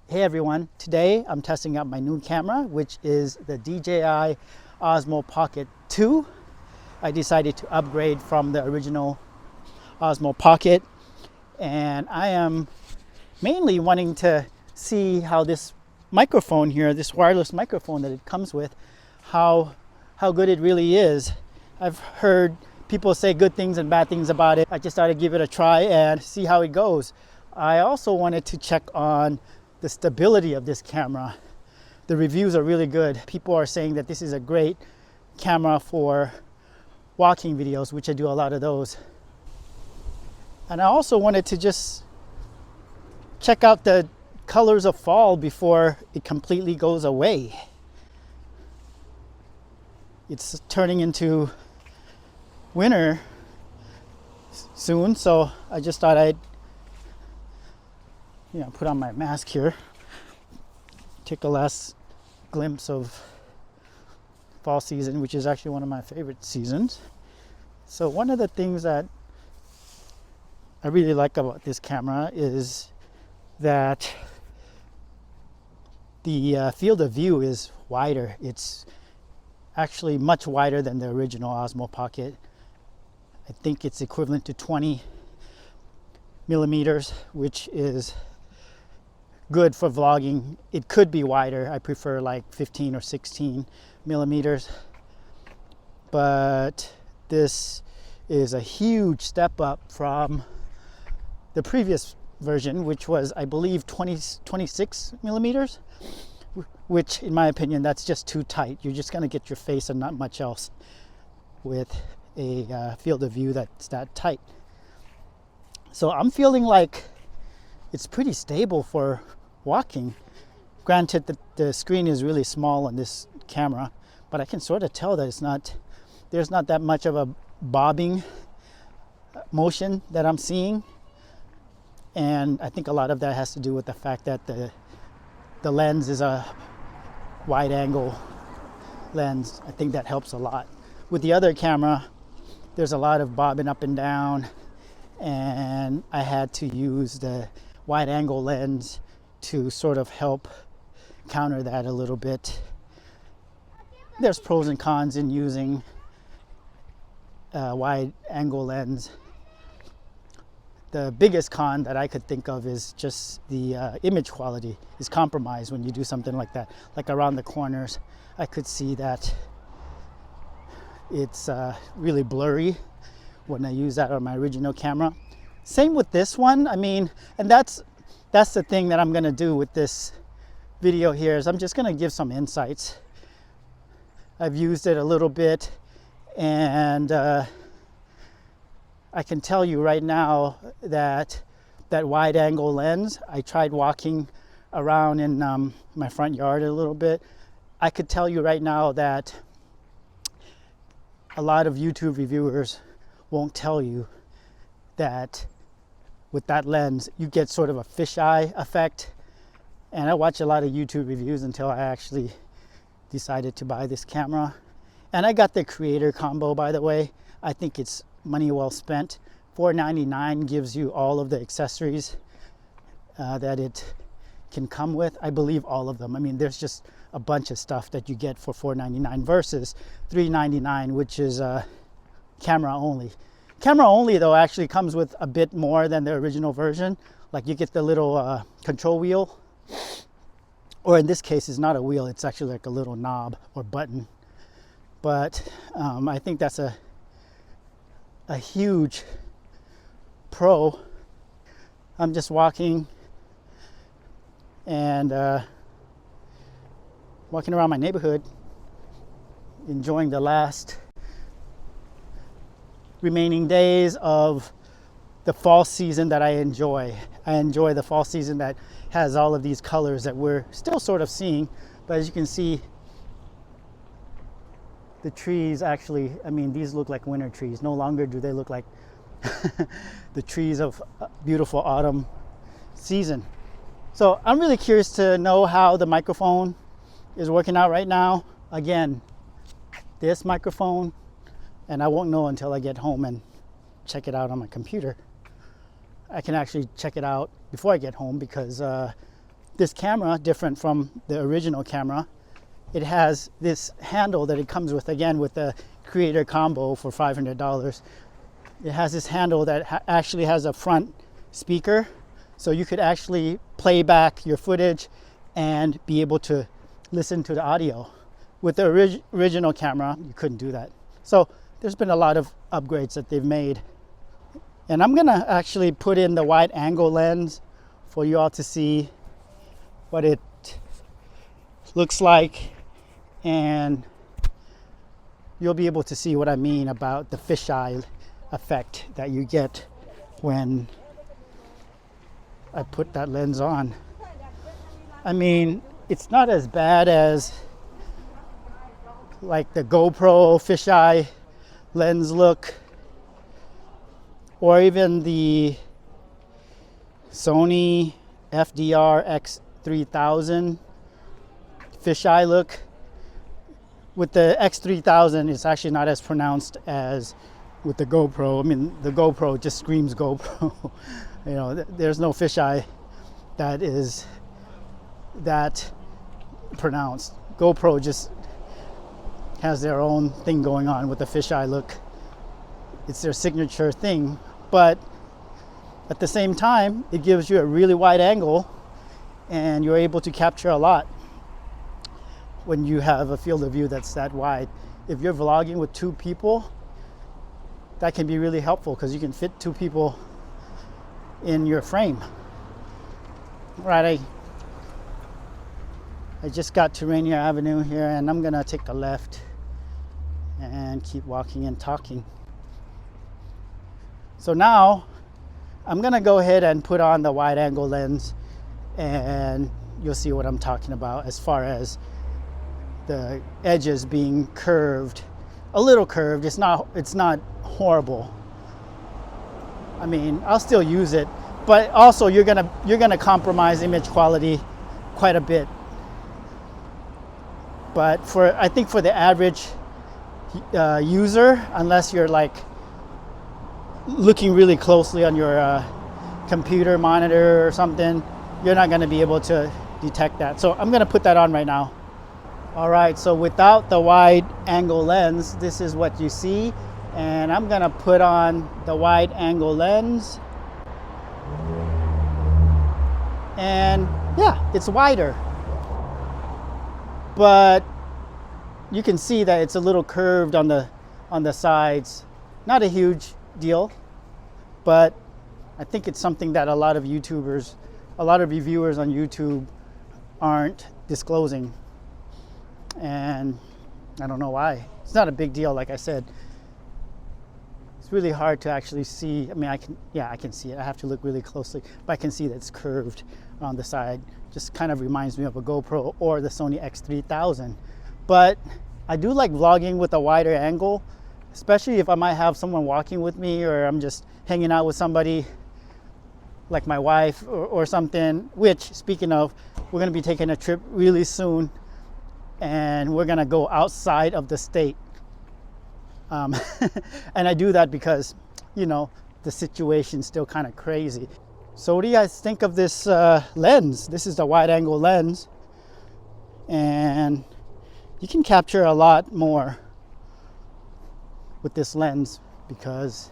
Hey everyone, today I'm testing out my new camera, which is the DJI Osmo Pocket 2. I decided to upgrade from the original Osmo Pocket, and I am mainly wanting to see how this microphone here, this wireless microphone that it comes with, how good it really is. I've heard people say good things and bad things about it. I just thought I'd give it a try and see how it goes. I also wanted to check on the stability of this camera. The reviews are really good. People are saying that this is a great camera for walking videos, which I do a lot of those. And I also wanted to just check out the colors of fall before it completely goes away. It's turning into winter soon, so I just thought I'd put on my mask here, take a last glimpse of fall season, which is actually one of my favorite seasons. So one of the things that I really like about this camera is that the field of view is wider. It's actually much wider than the original Osmo Pocket. I think it's equivalent to 20 millimeters, which is good for vlogging. It could be wider. I prefer like 15 or 16 millimeters. But this is a huge step up from the previous version, which was, I believe, 26 millimeters, which in my opinion, that's just too tight. You're just gonna get your face and not much else with a field of view that's that tight. So I'm feeling like it's pretty stable for walking. Granted that the screen is really small on this camera, but I can sort of tell that there's not that much of a bobbing motion that I'm seeing. And I think a lot of that has to do with the fact that the lens is a wide angle lens. I think that helps a lot. With the other camera, there's a lot of bobbing up and down, and I had to use the wide angle lens to sort of help counter that a little bit. There's pros and cons in using a wide angle lens. The biggest con that I could think of is just the image quality is compromised when you do something like that. Like around the corners, I could see that it's really blurry when I use that on my original camera. Same with this one. I mean, and that's the thing that I'm gonna do with this video here, is I'm just gonna give some insights. I've used it a little bit, and I can tell you right now that that wide angle lens, I tried walking around in my front yard a little bit. I could tell you right now that a lot of YouTube reviewers won't tell you that with that lens you get sort of a fisheye effect. And I watched a lot of YouTube reviews until I actually decided to buy this camera. And I got the creator combo, by the way. I think it's money well spent. $4.99 gives you all of the accessories that it can come with. I believe all of them. I mean, there's just a bunch of stuff that you get for $4.99 versus $3.99, which is camera only. Camera only, though, actually comes with a bit more than the original version. Like you get the little control wheel, or in this case, it's not a wheel. It's actually like a little knob or button. But I think that's a huge pro. I'm just walking and walking around my neighborhood, enjoying the last remaining days of the fall season that I enjoy. I enjoy the fall season that has all of these colors that we're still sort of seeing. But as you can see, the trees actually, I mean, these look like winter trees. No longer do they look like the trees of beautiful autumn season. So I'm really curious to know how the microphone is working out right now. Again, this microphone, and I won't know until I get home and check it out on my computer. I can actually check it out before I get home because this camera, different from the original camera, it has this handle that it comes with, again, with the creator combo for $500. It has this handle that actually has a front speaker, so you could actually play back your footage and be able to listen to the audio. With the original camera, you couldn't do that. So there's been a lot of upgrades that they've made. And I'm gonna actually put in the wide angle lens for you all to see what it looks like, and you'll be able to see what I mean about the fisheye effect that you get when I put that lens on. I mean, it's not as bad as like the GoPro fisheye lens look, or even the Sony FDR X3000 fisheye look. With the X3000, it's actually not as pronounced as with the GoPro. I mean, the GoPro just screams GoPro. You know, there's no fisheye that is that pronounced. GoPro just has their own thing going on with the fisheye look. It's their signature thing, but at the same time, it gives you a really wide angle and you're able to capture a lot when you have a field of view that's that wide. If you're vlogging with two people, that can be really helpful because you can fit two people in your frame. Right, I just got to Rainier Avenue here, and I'm gonna take the left and keep walking and talking. So now I'm gonna go ahead and put on the wide angle lens, and you'll see what I'm talking about as far as the edges being curved, a little curved. It's not horrible. I mean, I'll still use it, but also you're gonna compromise image quality quite a bit. But I think for the average user, unless you're like looking really closely on your computer monitor or something, you're not gonna be able to detect that. So I'm gonna put that on right now. All right, so without the wide angle lens, this is what you see. And I'm gonna put on the wide angle lens. And yeah, it's wider. But you can see that it's a little curved on the sides. Not a huge deal, but I think it's something that a lot of YouTubers, a lot of reviewers on YouTube aren't disclosing. And I don't know why. It's not a big deal, like I said. It's really hard to actually see. I mean, I can see it. I have to look really closely, but I can see that it's curved on the side. Just kind of reminds me of a GoPro or the Sony X3000. But I do like vlogging with a wider angle, especially if I might have someone walking with me, or I'm just hanging out with somebody like my wife or something, which, speaking of, we're gonna be taking a trip really soon, and we're gonna go outside of the state. And I do that because, you know, the situation's still kind of crazy. So what do you guys think of this lens? This is the wide angle lens, and you can capture a lot more with this lens because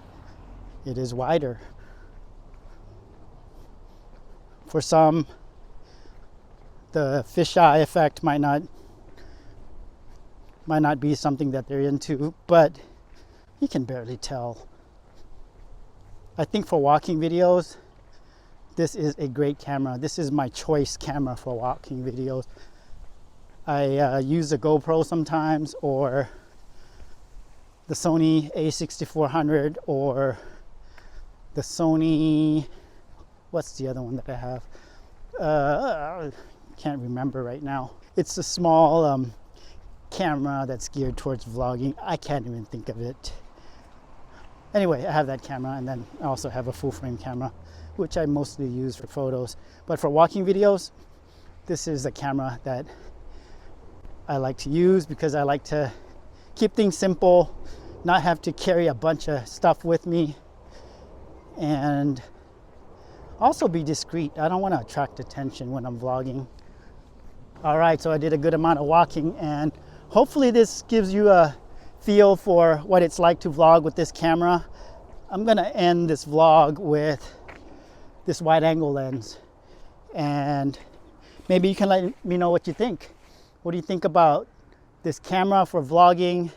it is wider. For some, the fisheye effect might not be something that they're into, but you can barely tell. I think for walking videos, this is a great camera. This is my choice camera for walking videos. I use the GoPro sometimes, or the Sony a6400, or the Sony, what's the other one that I have? Can't remember right now. It's a small camera that's geared towards vlogging. I can't even think of it. Anyway, I have that camera, and then I also have a full frame camera, which I mostly use for photos. But for walking videos, this is the camera that I like to use because I like to keep things simple, not have to carry a bunch of stuff with me. And also be discreet. I don't want to attract attention when I'm vlogging. All right, so I did a good amount of walking, and hopefully this gives you a feel for what it's like to vlog with this camera. I'm gonna end this vlog with this wide angle lens, and maybe you can let me know what you think. What do you think about this camera for vlogging,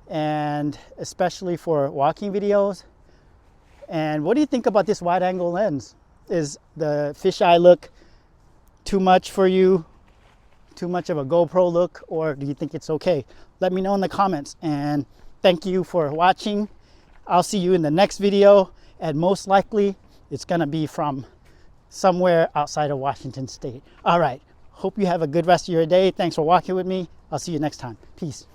and especially for walking videos? And what do you think about this wide angle lens? Is the fisheye look too much for you? Too much of a GoPro look, or do you think it's okay? Let me know in the comments, and thank you for watching. I'll see you in the next video, and most likely it's gonna be from somewhere outside of Washington State. All right, hope you have a good rest of your day. Thanks for walking with me. I'll see you next time. Peace.